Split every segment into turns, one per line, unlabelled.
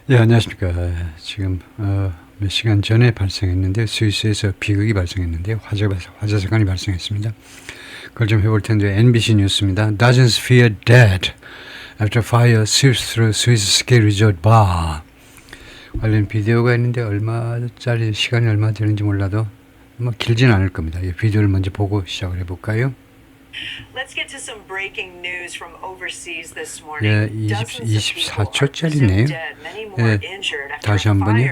예, 안녕하십니까. 지금 몇 시간 전에 발생했는데 스위스에서 비극이 발생했는데 화재 사건이 발생했습니다. 그걸 좀 해볼 텐데 NBC 뉴스입니다. Dozens fear dead after fire sweeps through Swiss ski resort bar. 관련 비디오가 있는데 얼마짜리 시간이 얼마 되는지 몰라도 뭐 길진 않을 겁니다. 이 비디오를 먼저 보고 시작을 해볼까요?
Let's get to some breaking news from overseas this
예,
morning.
24초짜리네요. 예, 다시 한번요.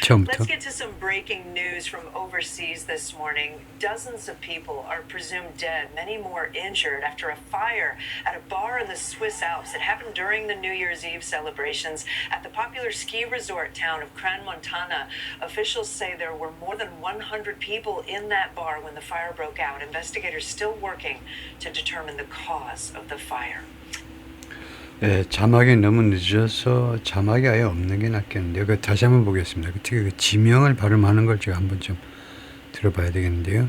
처음부터.
Let's get to some breaking news from overseas this morning. Dozens of people are presumed dead, many more injured after a fire at a bar in the Swiss Alps. It happened during the New Year's Eve celebrations at the popular ski resort town of Crans-Montana. Officials say there were more than 100 people in that bar when the fire broke out. Investigators still working to determine the cause of the fire.
예, 자막이 너무 늦어서 자막이 아예 없는 게 낫겠는데요. 그 다시 한번 보겠습니다. 특히 그 지명을 발음하는 걸 제가 한번 좀 들어봐야 되겠는데요.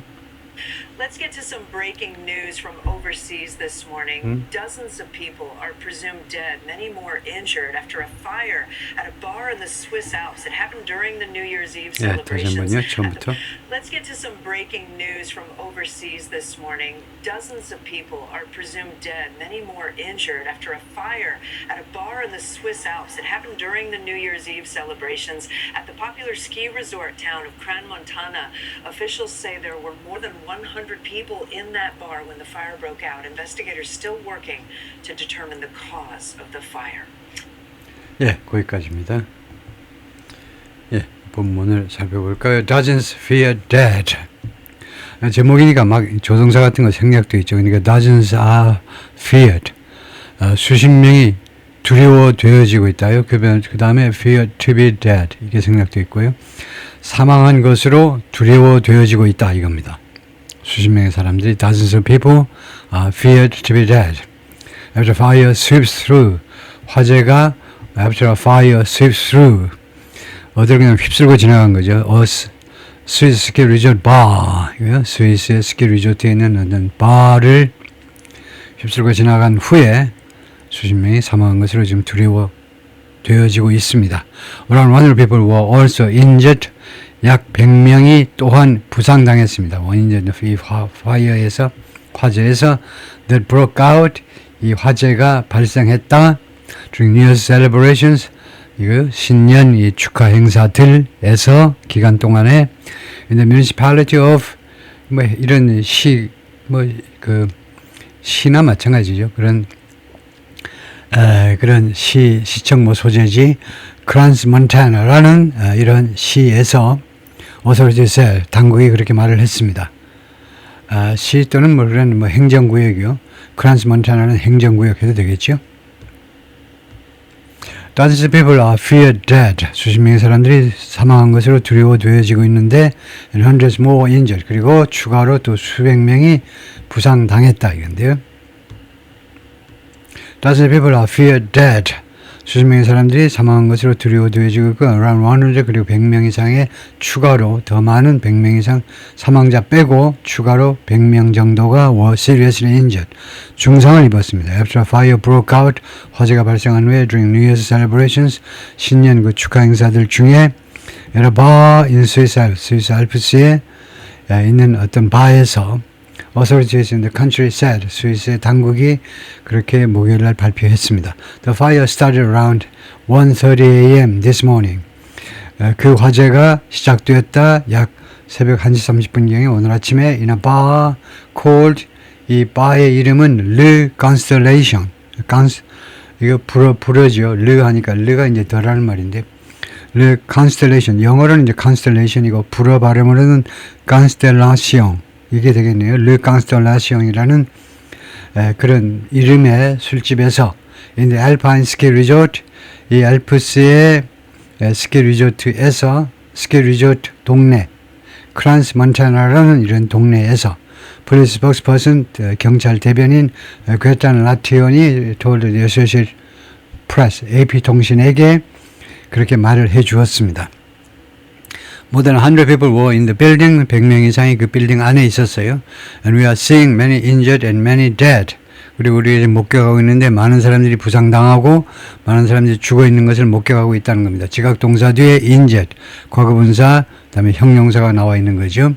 Let's get to some breaking news from overseas this morning. Dozens of people are presumed dead, many more injured after a fire at a bar in the Swiss Alps. It happened during the New Year's Eve
예, 다시
celebrations.
한번요. 처음부터.
Let's get to some breaking news from overseas this morning. Dozens of people are presumed dead, many more injured after a fire at a bar in the Swiss Alps. It happened during the New Year's Eve celebrations at the popular ski resort town of Crans-Montana. Officials say there were more than 100 people in that bar when the fire broke out. Investigators still working to determine the cause of the fire.
예, 거기까지입니다. 예, 본문을 살펴볼까요? Dozens fear dead. 제목이니까 막 조동사 같은 거 생략돼 있죠. 그러니까 dozens are feared. 수십 명이 두려워되어지고 있다요. 그 다음에 fear to be dead 이게 생략돼 있고요. 사망한 것으로 두려워되어지고 있다 이겁니다. 수십 명의 사람들이 dozens of people are feared to be dead. After fire sweeps through. 화재가 after a fire sweeps through. 어디를 그냥 휩쓸고 지나간 거죠. 스위스 스키 리조트 바. 스위스의 스키 리조트에 있는 어떤 바를 휩쓸고 지나간 후에 수십 명이 사망한 것으로 지금 두려워되어지고 있습니다. Around 100 people were also injured. 약 100명이 또한 부상당했습니다. 원인은 이 파이어에서 화재에서 that broke out 이 화재가 발생했다. During New Year's celebrations 이거 신년 이 축하 행사들에서 기간 동안에 in the municipality of 뭐 이런 시 뭐 그 시나 마찬가지죠. 그런 시청 뭐 소재지 크란스몬타나라는 이런 시에서 authorities 당국이 그렇게 말을 했습니다. 시 또는 뭐 그런 뭐 행정구역이요. 크란스몬타나는 행정구역 해도 되겠죠. Dozens of people are feared dead. 수십 명의 사람들이 사망한 것으로 두려워되어지고 있는데 and hundreds more injured. 그리고 추가로 또 수백 명이 부상당했다 이건데요. Dozens of people are feared dead. 수십 명의 사람들이 사망한 것으로 두려워되어지고 있고 around 100 그리고 100명 이상의 추가로 더 많은 100명 이상 사망자 빼고 추가로 100명 정도가 were seriously injured. 중상을 입었습니다. After a fire broke out 화재가 발생한 후에 during New Year's celebrations 신년 그 축하 행사들 중에 at a bar in 스위스 알프스에 있는 어떤 바에서 authorities in the country said 스위스의 당국이 그렇게 목요일 날 발표했습니다. The fire started around 1:30 a.m. this morning. 그 화재가 시작되었다 약 새벽 1시 30분경에 오늘 아침에 in a bar called 이 바의 이름은 Le Constellation. 이거 불어죠. Le 하니까 le가 이제 더라는 말인데 Le Constellation 영어로는 이제 Constellation이고 불어 발음으로는 Constellation 이게 되겠네요. Le Constellation이라는 그런 이름의 술집에서 in the Alpine Ski Resort 이 알프스의 스키 리조트에서 스키 리조트 동네 크란스몬타나라는 이런 동네에서 police spokesperson 경찰 대변인 괴탄 라티온이 told the Associated Press AP 통신에게 그렇게 말을 해 주었습니다. More than 100 people were in the building. 100명 이상이 그 빌딩 안에 있었어요. And we are seeing many injured and many dead. 그리고 우리가 지금 목격하고 있는데 많은 사람들이 부상당하고 많은 사람들이 죽어 있는 것을 목격하고 있다는 겁니다. 지각동사 뒤에 injured, 과거분사, 그다음에 형용사가 나와 있는 거죠.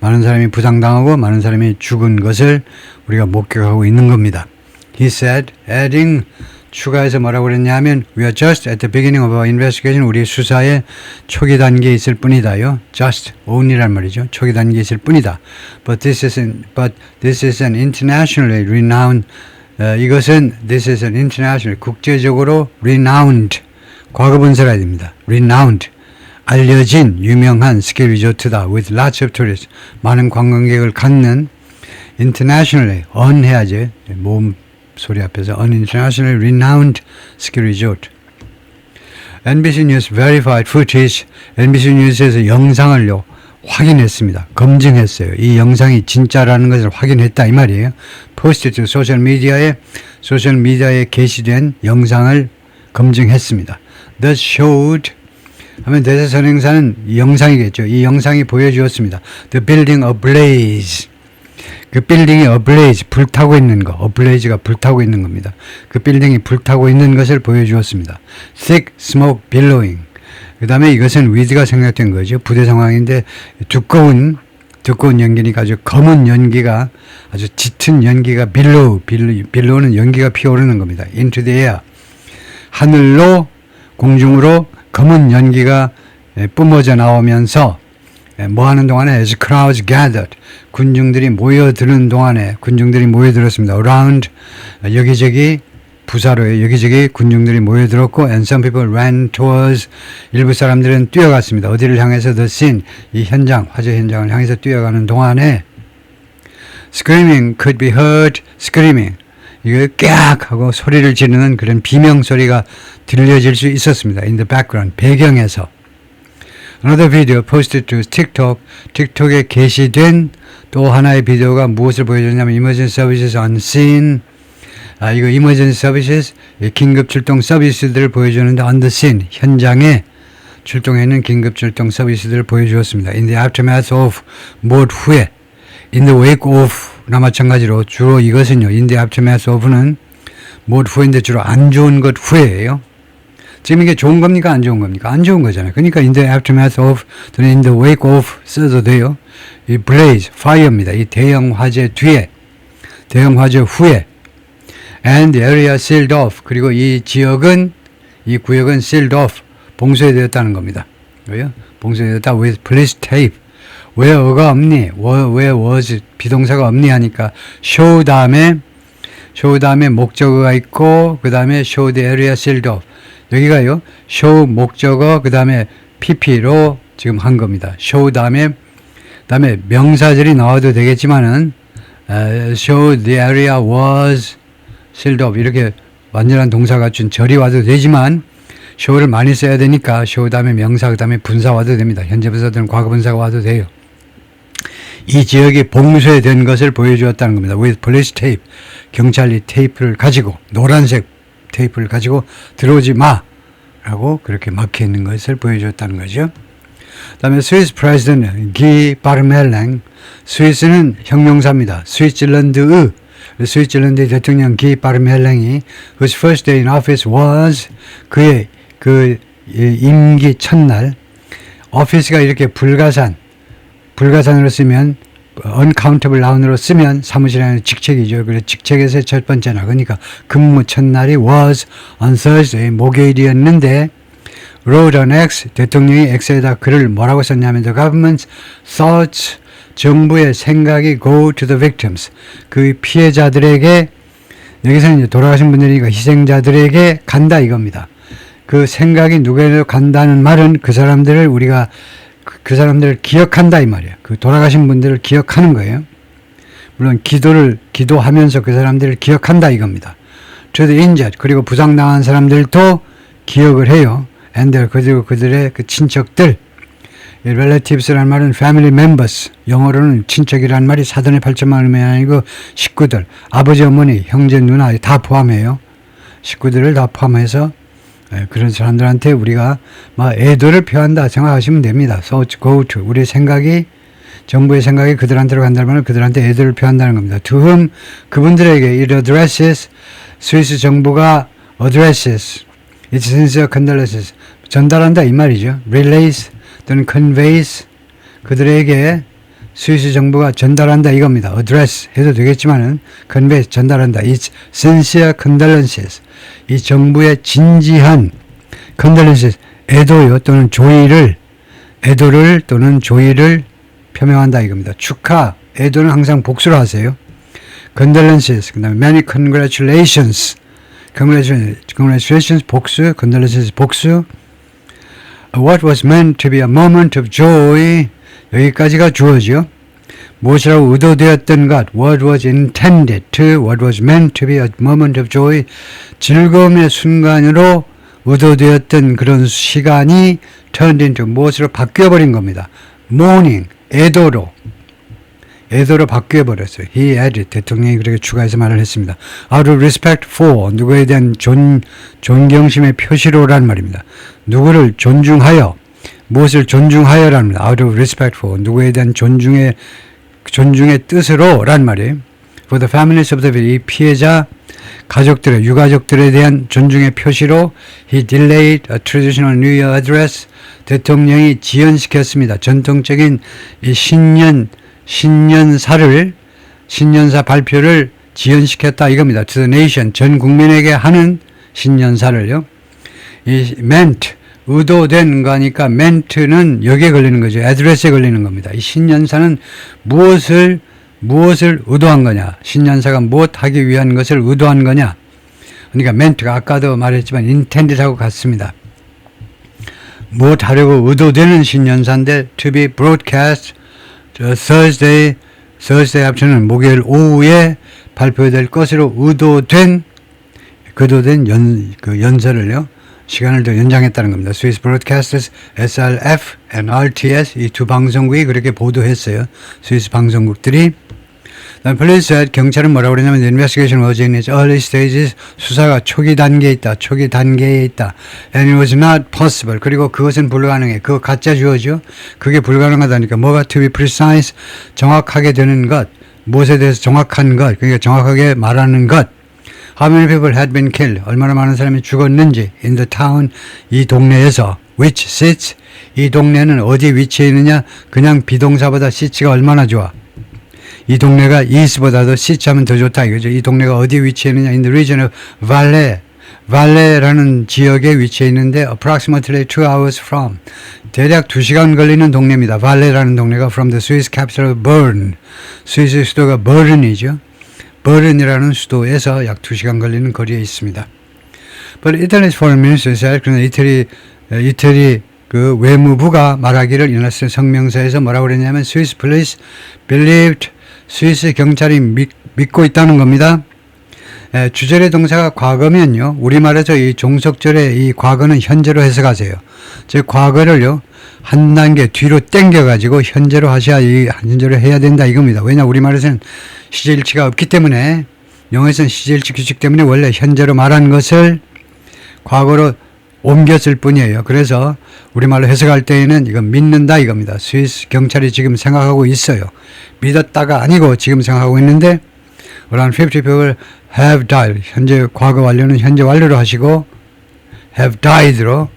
많은 사람이 부상당하고 많은 사람이 죽은 것을 우리가 목격하고 있는 겁니다. He said, adding, 추가해서 뭐라고 그랬냐면 We are just at the beginning of our investigation. 우리 수사의 초기 단계에 있을 뿐이다요. Just, only란 말이죠. 초기 단계에 있을 뿐이다. But this is an internationally renowned 이것은 this is an international 국제적으로 renowned 과거분사가 됩니다. renowned 알려진 유명한 스키 리조트다. with lots of tourists 많은 관광객을 갖는 internationally 해야지 모음 소리 앞에서 an internationally renowned ski resort. NBC News verified footage. NBC News에서 영상을요 확인했습니다. 검증했어요. 이 영상이 진짜라는 것을 확인했다 이 말이에요. posted 소셜 미디어에 게시된 영상을 검증했습니다. That showed 하면 대세 선행사는 이 영상이겠죠. 이 영상이 보여주었습니다. The building ablaze. 그 빌딩이 ablaze, 불타고 있는 거. ablaze가 불타고 있는 겁니다. 그 빌딩이 불타고 있는 것을 보여주었습니다. thick smoke billowing. 그 다음에 이것은 with가 생략된 거죠. 부대 상황인데 두꺼운 연기니까 아주 검은 연기가 아주 짙은 연기가 billow는 연기가 피어오르는 겁니다. into the air. 하늘로 공중으로 검은 연기가 뿜어져 나오면서 뭐 하는 동안에 as crowds gathered 군중들이 모여들었습니다. around 여기저기 부사로에 여기저기 군중들이 모여들었고 and some people ran towards 일부 사람들은 뛰어갔습니다. 어디를 향해서 the scene 이 현장 화재 현장을 향해서 뛰어가는 동안에 screaming could be heard screaming 이거 깍 하고 소리를 지르는 그런 비명 소리가 들려질 수 있었습니다. in the background 배경에서 Another video posted to TikTok. 틱톡에 게시된 또 하나의 비디오가 무엇을 보여줬냐면 Emergency Services on Scene. 이거 Emergency Services 긴급 출동 서비스들을 보여주는데 on the scene 현장에 출동해 있는 긴급 출동 서비스들을 보여주었습니다. In the aftermath of 무엇 후에 in the wake of나 마찬가지로 주로 이것은요. in the aftermath of는 무엇 후인데 주로 안 좋은 것 후에예요. 지금 이게 좋은 겁니까? 안 좋은 겁니까? 안 좋은 거잖아요. 그러니까 in the aftermath of 또는 in the wake of 써도 돼요. 이 blaze, fire입니다. 이 대형 화재 뒤에, 대형 화재 후에 and the area sealed off 그리고 이 구역은 sealed off 봉쇄되었다는 겁니다. 왜요? 봉쇄되었다 with police tape. 왜 어가 없니? 왜 was 비동사가 없니 하니까 show 다음에 목적어가 있고 그 다음에 show the area sealed off 여기가요. show 목적어 그 다음에 pp로 지금 한 겁니다. show 다음에 명사절이 나와도 되겠지만은 show the area was sealed off 이렇게 완전한 동사 갖춘 절이 와도 되지만 show를 많이 써야 되니까 show 다음에 명사 그 다음에 분사 와도 됩니다. 현재 분사들은 과거 분사가 와도 돼요. 이 지역이 봉쇄된 것을 보여주었다는 겁니다. with police tape 경찰이 테이프를 가지고 노란색 테이프를 가지고 들어오지 마라고 그렇게 막혀 있는 것을 보여주었다는 거죠. 그다음에 스위스 프레지던트 기 바르멜랭 스위스는 형용사입니다. 스위스랜드의 대통령 기 바르멜랭이 whose first day in office was 그의 그 임기 첫날 office가 이렇게 불가산으로 쓰면 uncountable noun으로 쓰면 사무실에 하는 직책이죠. 그래서 직책에서의 첫 번째나 그러니까 근무 첫날이 was on Thursday 목요일이었는데 wrote on X 대통령이 X에다 글을 뭐라고 썼냐면 the government's thoughts 정부의 생각이 go to the victims 그 피해자들에게 여기서는 이제 돌아가신 분들이니까 희생자들에게 간다 이겁니다. 그 생각이 누구에게도 간다는 말은 그 사람들을 우리가 그 사람들을 기억한다 이 말이에요. 그 돌아가신 분들을 기억하는 거예요. 물론 기도하면서 그 사람들을 기억한다 이겁니다. To the injured 그리고 부상당한 사람들도 기억을 해요. And 그리고 그들의 그 친척들 relatives라는 말은 family members 영어로는 친척이라는 말이 사돈의 8천만 원이 아니고 식구들 아버지 어머니 형제 누나 다 포함해요. 식구들을 다 포함해서 그런 사람들한테 우리가 막 애도를 표한다 생각하시면 됩니다. So go to 우리의 생각이 정부의 생각이 그들한테로 간다는 말은 그들한테 애도를 표한다는 겁니다. To whom 그분들에게 it addresses 스위스 정부가 addresses its sincere condolences 전달한다 이 말이죠. relays 또는 conveys 그들에게 스위스 정부가 전달한다 이겁니다. address 해도 되겠지만은 convey 전달한다. its sincere condolences 이 정부의 진지한 condolences 애도요 또는 애도를 또는 조의를 표명한다 이겁니다. 축하, 애도는 항상 복수로 하세요. condolences, 그 다음에 many congratulations, congratulations 복수, condolences 복수. What was meant to be a moment of joy, 여기까지가 주어지요. 무엇이라고 의도되었던 것, what was intended to, what was meant to be a moment of joy, 즐거움의 순간으로 의도되었던 그런 시간이 turned into 무엇으로 바뀌어버린 겁니다. mourning, 애도로 바뀌어버렸어요. He added, 대통령이 그렇게 추가해서 말을 했습니다. Out of respect for, 누구에 대한 존경심의 표시로란 말입니다. 누구를 존중하여, 무엇을 존중하여라는 말입니다. Out of respect for, 누구에 대한 존중의 뜻으로란 말이에요. For the families of the 이 피해자 가족들의 유가족들에 대한 존중의 표시로 he delayed a traditional New Year address 대통령이 지연시켰습니다. 전통적인 이 신년사 발표를 지연시켰다 이겁니다. To the nation 전 국민에게 하는 신년사를요. 이 meant 의도된 거니까 ment는 여기에 걸리는 거죠. address에 걸리는 겁니다. 이 신년사는 무엇을 의도한 거냐? 신년사가 무엇 하기 위한 것을 의도한 거냐? 그러니까 ment가 아까도 말했지만 intended하고 같습니다. 무엇 하려고 의도되는 신년사인데 to be broadcast Thursday afternoon 목요일 오후에 발표될 것으로 의도된 연설을요. 시간을 더 연장했다는 겁니다. 스위스 브로드캐스터스, SRF, and RTS 이 두 방송국이 그렇게 보도했어요. 스위스 방송국들이. Police said 경찰은 뭐라고 그러냐면 the investigation was in its early stages 수사가 초기 단계에 있다. And it was not possible. 그리고 그것은 불가능해. 그거 가짜 주어죠. 그게 불가능하다니까 뭐가 to be precise 정확하게 되는 것 무엇에 대해서 정확한 것 그러니까 정확하게 말하는 것 How many people had been killed? 얼마나 많은 사람이 죽었는지 in the town 이 동네에서 which sits 이 동네는 어디 위치해 있느냐 그냥 비동사보다 sits가 얼마나 좋아 이 동네가 is보다도 sits 하면 더 좋다 이거죠. 이 동네가 어디 위치해 있느냐 in the region of Valle라는 지역에 위치해 있는데 approximately 2 hours from 대략 2시간 걸리는 동네입니다. Valle라는 동네가 from the Swiss capital of Bern 스위스 수도가 버른이죠. 버른이라는 수도에서 약 2시간 걸리는 거리에 있습니다. But Italy's foreign minister said, 그러나 이태리 그 외무부가 말하기를 이날스 성명서에서 뭐라고 그랬냐면 Swiss police believed 스위스 경찰이 믿고 있다는 겁니다. 주절의 동사가 과거면요. 우리말에서 이 종속절의 이 과거는 현재로 해석하세요. 즉 과거를요. 한 단계 뒤로 당겨가지고 현재로 현재로 해야 된다 이겁니다. 왜냐 우리말에서는 시제일치가 없기 때문에 영어에서는 시제일치 규칙 때문에 원래 현재로 말한 것을 과거로 옮겼을 뿐이에요. 그래서 우리말로 해석할 때에는 이건 믿는다 이겁니다. 스위스 경찰이 지금 생각하고 있어요. 믿었다가 아니고 지금 생각하고 있는데 around 50 people have died. 현재 과거 완료는 현재 완료로 하시고 have died로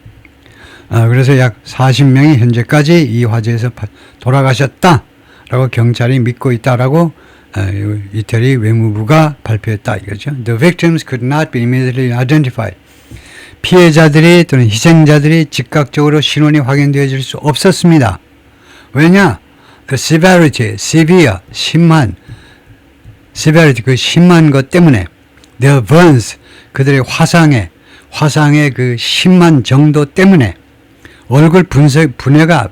그래서 약 40명이 현재까지 이 화재에서 돌아가셨다라고 경찰이 믿고 있다라고 이태리 외무부가 발표했다 이거죠. The victims could not be immediately identified. 피해자들이 또는 희생자들이 즉각적으로 신원이 확인되어질 수 없었습니다. 왜냐? The severity, severe, 심한 severity, 그 심한 것 때문에 their burns, 그들의 화상의 그 심한 정도 때문에 얼굴 분해가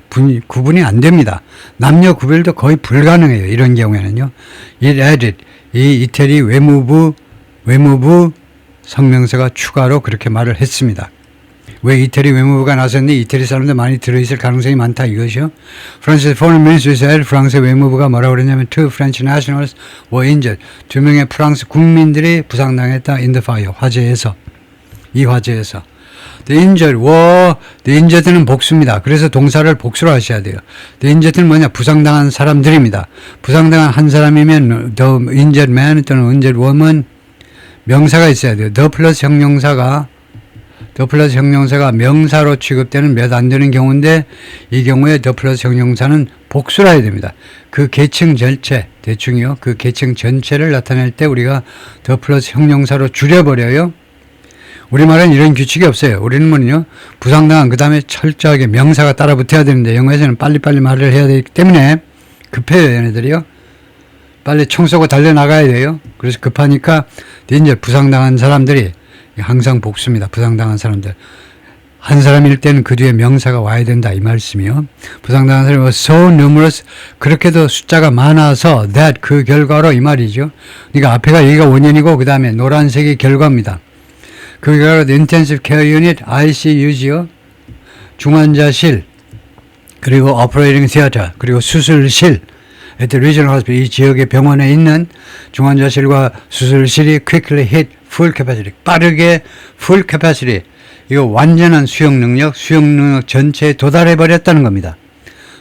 구분이 안 됩니다. 남녀 구별도 거의 불가능해요. 이런 경우에는요. It added, 이 이태리 외무부 성명서가 추가로 그렇게 말을 했습니다. 왜 이태리 외무부가 나섰니? 이태리 사람들 많이 들어있을 가능성이 많다 이것이요. 프랑스 foreign ministry said, 프랑스 외무부가 뭐라고 그러냐면 two French nationals were injured. 2명의 프랑스 국민들이 부상당했다 in the fire. 이 화재에서. The injured는 복수입니다. 그래서 동사를 복수로 하셔야 돼요. The injured는 뭐냐? 부상당한 사람들입니다. 부상당한 한 사람이면 the injured man 또는 injured woman 명사가 있어야 돼요. the 플러스 형용사가 명사로 취급되는 몇 안 되는 경우인데 이 경우에 the 플러스 형용사는 복수라 해야 됩니다. 그 계층 전체, 대충이요. 그 계층 전체를 나타낼 때 우리가 the 플러스 형용사로 줄여버려요. 우리말은 이런 규칙이 없어요. 우리는 뭐냐? 부상당한 그 다음에 철저하게 명사가 따라 붙어야 되는데 영어에서는 빨리빨리 말을 해야 되기 때문에 급해요. 얘네들이요. 빨리 총 쏘고 달려나가야 돼요. 그래서 급하니까 이제 부상당한 사람들이 항상 복수입니다. 부상당한 사람들. 한 사람일 때는 그 뒤에 명사가 와야 된다 이 말씀이요. 부상당한 사람이 so numerous 그렇게도 숫자가 많아서 that 그 결과로 이 말이죠. 그러니까 앞에가 여기가 원인이고 그 다음에 노란색이 결과입니다. 그 결과로 intensive care unit ICU지요. 중환자실 그리고 operating theater 그리고 수술실 at the regional hospital 이 지역의 병원에 있는 중환자실과 수술실이 quickly hit full capacity 빠르게 full capacity 이거 완전한 수용 능력 전체에 도달해 버렸다는 겁니다.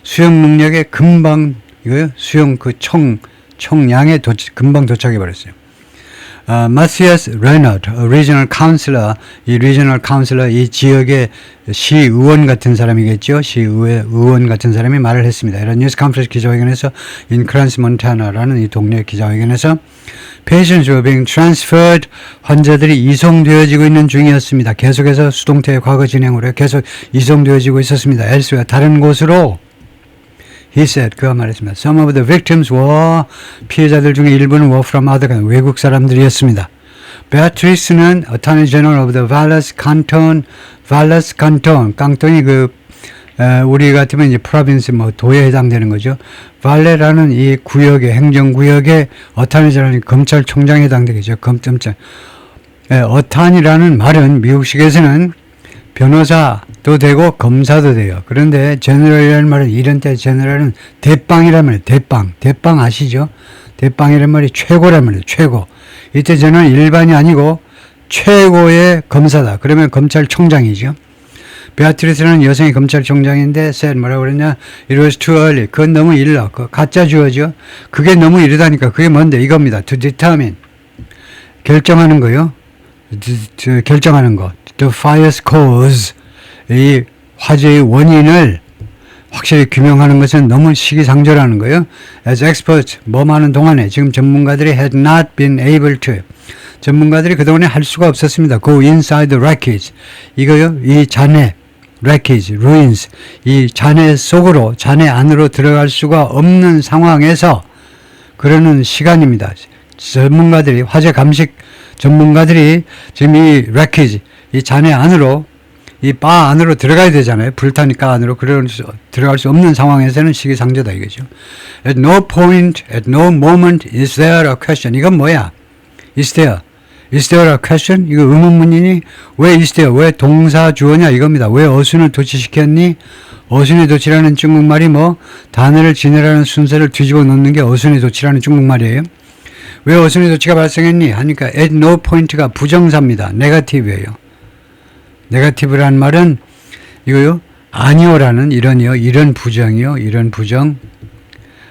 수용 능력에 금방 이거요 수용 그 총량에 금방 도착해 버렸어요. Matthias Reynard, regional counselor, 이 regional counselor, 이 지역의 시의원 같은 사람이겠죠. 시의회 의원 같은 사람이 말을 했습니다. 이런 뉴스 컨퍼런스 기자회견에서 in Crans, Montana라는 이 동네 기자회견에서 patients were being transferred, 환자들이 이송되어지고 있는 중이었습니다. 계속해서 수동태의 과거 진행으로 계속 이송되어지고 있었습니다. elsewhere, 다른 곳으로. He said, 그가 말했습니다. Some of the victims were, 피해자들 중에 일부는 were from other countries, 외국 사람들이었습니다. Beatrice는 Attorney General of the Valles Canton, 깡통이 우리 같으면 이제 province, 도에 해당되는 거죠. 발레라는 이 구역의, 행정구역의 Attorney General, 검찰총장에 해당되겠죠. 검찰. Attorney라는 말은 미국식에서는 변호사도 되고 검사도 돼요. 그런데 제너럴이라는 말은 이런 때 제너럴은 대빵이란 말이에요. 대빵 아시죠? 대빵이란 말이 최고란 말이에요. 최고. 이때 저는 일반이 아니고 최고의 검사다. 그러면 검찰총장이죠. 베아트리스는 여성이 검찰총장인데 said 뭐라고 그랬냐? It was too early. 그건 너무 일러. 가짜 주어죠. 그게 너무 이르다니까. 그게 뭔데? 이겁니다. To determine. 결정하는 거요. 결정하는 것. The fire's cause, 이 화재의 원인을 확실히 규명하는 것은 너무 시기상조라는 거예요. As experts, 뭐하는 동안에 지금 전문가들이 had not been able to, 전문가들이 그동안에 할 수가 없었습니다. Go inside the wreckage, 이거요, 이 잔해, wreckage, ruins, 이 잔해 속으로, 잔해 안으로 들어갈 수가 없는 상황에서 그러는 시간입니다. 전문가들이, 화재 감식 전문가들이 지금 이 wreckage, 이 잔해 안으로, 이 바 안으로 들어가야 되잖아요. 불타니까 안으로 들어갈 수 없는 상황에서는 시기상조다 이거죠. At no point, at no moment is there a question. 이건 뭐야? Is there a question? 이거 의문문이니? 왜 is there? 왜 동사 주어냐 이겁니다. 왜 어순을 도치시켰니? 어순의 도치라는 중국말이 단어를 지내라는 순서를 뒤집어 놓는 게 어순의 도치라는 중국말이에요. 왜 어순의 도치가 발생했니? 하니까 at no point가 부정사입니다. 네거티브예요. 네거티브라는 말은 이거요. 아니오라는 이런 부정이요. 이런 부정.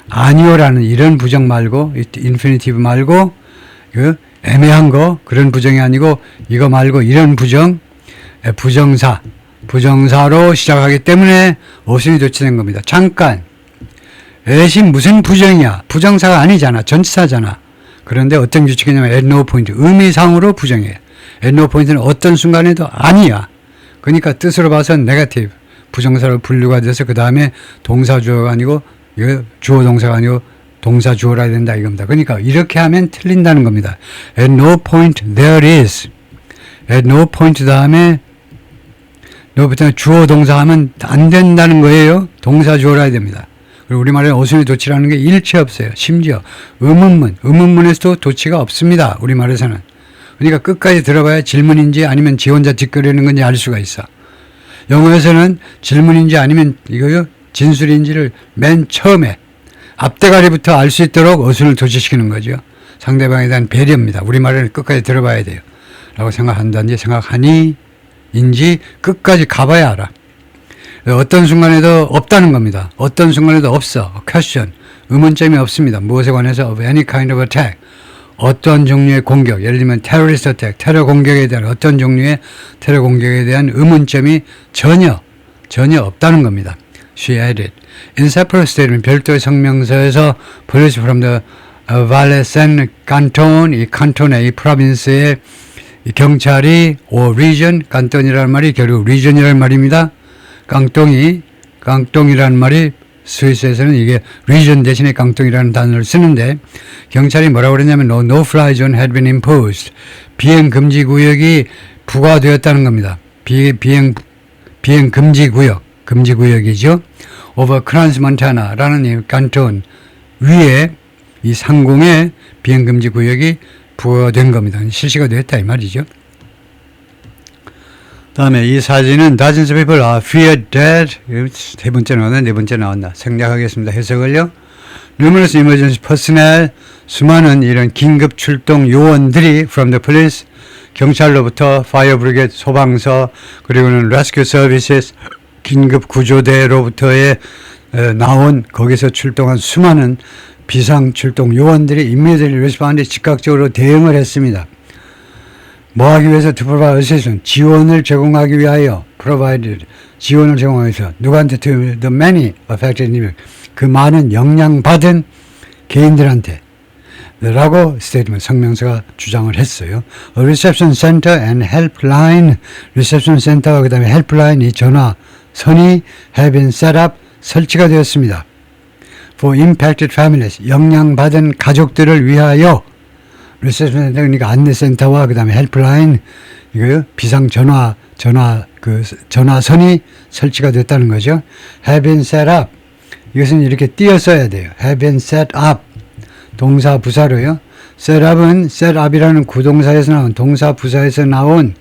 아니오라는 이런 부정 말고 인피니티브 말고 애매한 거 그런 부정이 아니고 이거 말고 이런 부정 부정사로 시작하기 때문에 어순이 도치된 겁니다. 잠깐. 애신 무슨 부정이야? 부정사가 아니잖아. 전치사잖아. 그런데 어떤 규칙이냐면 at no point 의미상으로 부정해요. at no point는 어떤 순간에도 아니야. 그러니까 뜻으로 봐서는 네거티브 부정사로 분류가 돼서 그 다음에 동사 주어가 아니고 주어 동사가 아니고 동사 주어라 해야 된다 이겁니다. 그러니까 이렇게 하면 틀린다는 겁니다. at no point there is. at no point 다음에 no부터 주어 동사 하면 안 된다는 거예요. 동사 주어라 해야 됩니다. 그리고 우리말에 어순의 도치라는 게 일체 없어요. 심지어 의문문에서도 도치가 없습니다. 우리말에서는. 그러니까 끝까지 들어봐야 질문인지 아니면 지 혼자 뒷거리는 건지 알 수가 있어. 영어에서는 질문인지 아니면 이거요 진술인지를 맨 처음에 앞대가리부터 알 수 있도록 어순을 도치시키는 거죠. 상대방에 대한 배려입니다. 우리말에는 끝까지 들어봐야 돼요. 라고 생각한다든지 생각하니 인지 끝까지 가봐야 알아. 어떤 순간에도 없다는 겁니다. 어떤 순간에도 없어. question. 의문점이 없습니다. 무엇에 관해서 of any kind of attack. 어떤 종류의 공격, 예를 들면 terrorist attack, 테러 공격에 대한 어떤 종류의 테러 공격에 대한 의문점이 전혀 없다는 겁니다. She added. In separate statement, 별도의 성명서에서 police from the Valenciennes canton, 이 칸톤의 이 프로빈스의 이 경찰이 or region, 칸톤이라는 말이 결국 region이라는 말입니다. 깡통이라는 말이 스위스에서는 이게 region 대신에 깡통이라는 단어를 쓰는데 경찰이 뭐라고 그랬냐면 no fly zone had been imposed. 비행 금지 구역이 부과되었다는 겁니다. 비행 금지 구역이죠. over Crans Montana라는 이 칸톤 위에 이 상공에 비행 금지 구역이 부과된 겁니다. 실시가 됐다 이 말이죠. 다음에 이 사진은 dozens of people are feared dead. 세 번째 나왔나 네 번째 나왔나 생략하겠습니다. 해석을요. Numerous emergency personnel, 수많은 이런 긴급 출동 요원들이 from the police, 경찰로부터 fire brigade, 소방서, 그리고는 rescue services, 긴급 구조대로부터의 나온 거기서 출동한 수많은 비상 출동 요원들이 immediately responded, 즉각적으로 대응을 했습니다. 뭐 하기 위해서 to provide assistance, 지원을 제공하기 위하여 provided, 지원을 제공하기 위해서 누구한테 to the many affected, 그 많은 영향받은 개인들한테 라고 스테이트먼트 성명서가 주장을 했어요. A reception center and helpline, reception center와 그 다음에 helpline 이 전화선이 have been set up, 설치가 되었습니다. For impacted families, 영향받은 가족들을 위하여 리셉션 센터, 그러니까 안내센터와 그 다음에 헬프라인, 이거요, 비상 전화선이 설치가 됐다는 거죠. have been set up. 이것은 이렇게 띄어써야 돼요. have been set up. 동사 부사로요. set up은 set up이라는 구동사에서 나온, 동사 부사에서 나온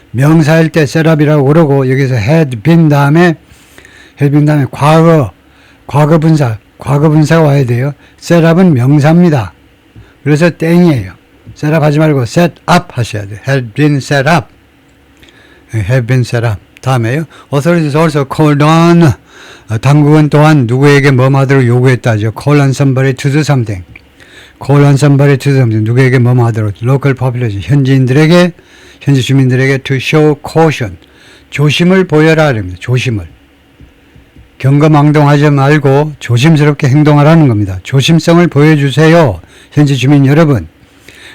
명사일 때 set up이라고 그러고, 여기서 had been 다음에 과거 분사가 와야 돼요. set up은 명사입니다. 그래서 땡이에요. set up 하지 말고 set up 하셔야 돼요. had been set up. have been set up. 다음에요. Authorities also called on. 당국은 또한 누구에게 뭐하도록 요구했다죠. Call on somebody to do something. Call on somebody to do something. 누구에게 뭐하도록. Local population. 현지 주민들에게 to show caution. 조심을 보여라. 조심을. 경거망동하지 말고 조심스럽게 행동하라는 겁니다. 조심성을 보여주세요. 현지 주민 여러분.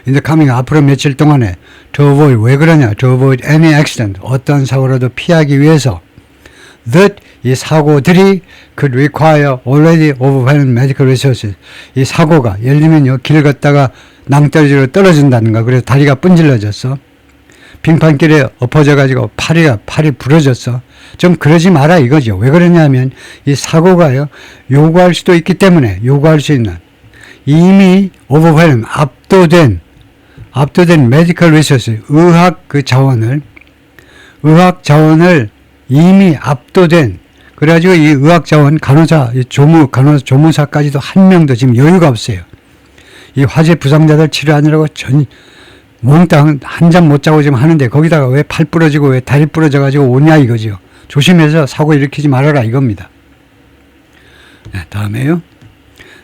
In the coming, 앞으로 며칠 동안에 to avoid, 왜 그러냐? To avoid any accident, 어떤 사고라도 피하기 위해서 that 이 사고들이 could require already overwhelming medical resources. 이 사고가 예를 들면요, 길 걷다가 낭떠러지로 떨어진다든가, 그래서 다리가 분질러졌어. 빙판길에 엎어져 가지고 팔이 부러졌어. 좀 그러지 마라 이거죠. 왜 그러냐면 이 사고가요, 요구할 수도 있기 때문에, 요구할 수 있는 이미 overwhelm, 압도된 medical resources, 의학 자원을 이미 압도된, 그래가지고 이 의학 자원, 간호사, 조무사까지도 한 명도 지금 여유가 없어요. 이 화재 부상자들 치료하느라고 몽땅 한잠 못 자고 지금 하는데, 거기다가 왜 팔 부러지고 왜 다리 부러져가지고 오냐 이거죠. 조심해서 사고 일으키지 말아라 이겁니다. 네, 다음에요.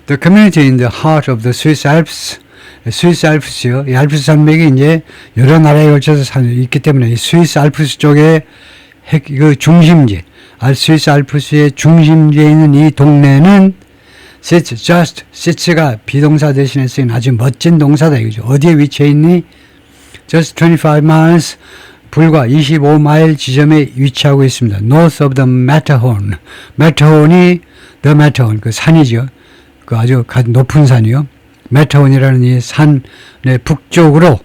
The community in the heart of the Swiss Alps, 스위스 알프스요. 이 알프스 산맥이 이제 여러 나라에 걸쳐서 있기 때문에 이 스위스 알프스 쪽에 그 중심지, 스위스 알프스의 중심지에 있는 이 동네는 sits가 비동사 대신에 쓰인 아주 멋진 동사다 이거죠. 어디에 위치해 있니? Just 25 miles, 불과 25마일 지점에 위치하고 있습니다. North of the Matterhorn. Matterhorn이 the Matterhorn, 그 산이죠. 그 아주 높은 산이요. 매터원이라는 이 산의 북쪽으로,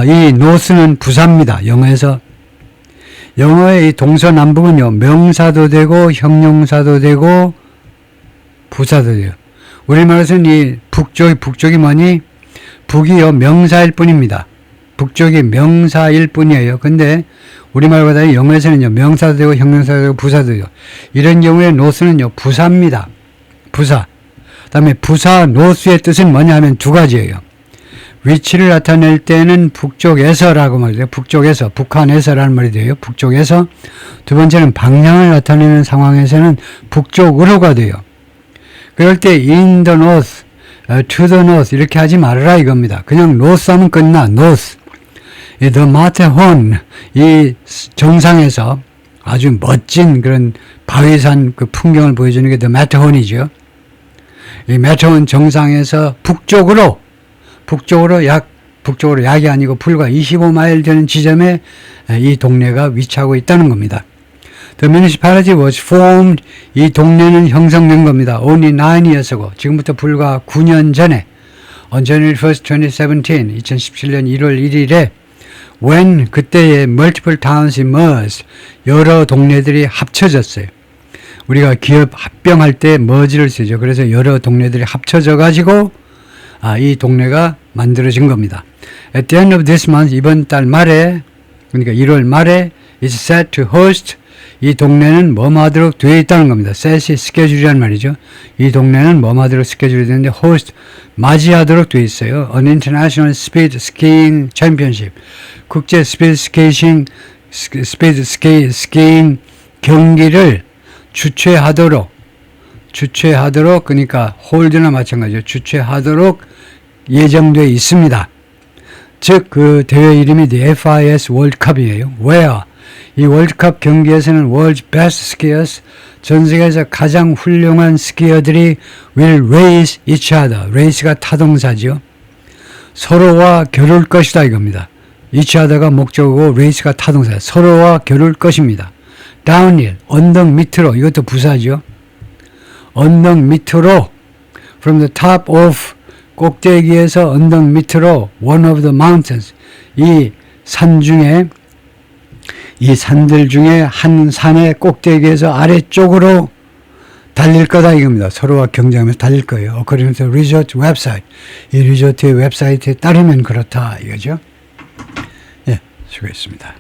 이 north는 부사입니다. 영어의 이 동서남북은요, 명사도 되고 형용사도 되고 부사도 돼요. 우리말에서는 이 북쪽이 뭐니? 북이요, 명사일 뿐입니다. 북쪽이 명사일 뿐이에요. 근데 우리말과 달리 영어에서는요, 명사도 되고 형용사도 되고 부사도 돼요. 이런 경우에 north는요, 부사입니다. 부사. 그 다음에 부사 노스의 뜻은 뭐냐 하면 두 가지예요. 위치를 나타낼 때는 북쪽에서라고 말이죠. 북쪽에서, 북한에서라는 말이 돼요. 북쪽에서. 두 번째는 방향을 나타내는 상황에서는 북쪽으로가 돼요. 그럴 때 in the north, to the north 이렇게 하지 말아라 이겁니다. 그냥 north 하면 끝나. north. 이 the Matterhorn, 이 정상에서 아주 멋진 그런 바위산 그 풍경을 보여주는 게 the Matterhorn이죠. 이 Matterhorn 정상에서 북쪽으로 약이 아니고 불과 25마일 되는 지점에 이 동네가 위치하고 있다는 겁니다. The municipality was formed. 이 동네는 형성된 겁니다. Only 9 years ago. 지금부터 불과 9년 전에 on January 1st, 2017, 2017년 1월 1일에 when 그때에 multiple towns emerged. 여러 동네들이 합쳐졌어요. 우리가 기업 합병할 때 merge를 쓰죠. 그래서 여러 동네들이 합쳐져 가지고 이 동네가 만들어진 겁니다. At the end of this month, 이번 달 말에, 그러니까 1월 말에 is set to host. 이 동네는 뭐뭐 하도록 되어 있다는 겁니다. set이 스케줄이란 말이죠. 이 동네는 뭐뭐 하도록 스케줄이 되는데 host, 맞이하도록 되어 있어요. An International Speed Skiing Championship. 국제 스피드 스키잉 경기를 주최하도록, 그러니까 홀드나 마찬가지죠. 주최하도록 예정되어 있습니다. 즉, 그 대회 이름이 The FIS 월드컵이에요. Where? 이 월드컵 경기에서는 World's Best Skiers, 전 세계에서 가장 훌륭한 스키어들이 will race each other. race가 타동사죠. 서로와 겨룰 것이다 이겁니다. each other가 목적어고 race가 타동사예요. 서로와 겨룰 것입니다. downhill, 언덕 밑으로, 이것도 부사죠. 언덕 밑으로, from the top of, 꼭대기에서 언덕 밑으로, one of the mountains, 이 산들 중에 한 산의 꼭대기에서 아래쪽으로 달릴 거다 이겁니다. 서로와 경쟁하면서 달릴 거예요. 그러면서 리조트 웹사이트, 이 리조트의 웹사이트에 따르면 그렇다 이거죠. 예, 수고했습니다.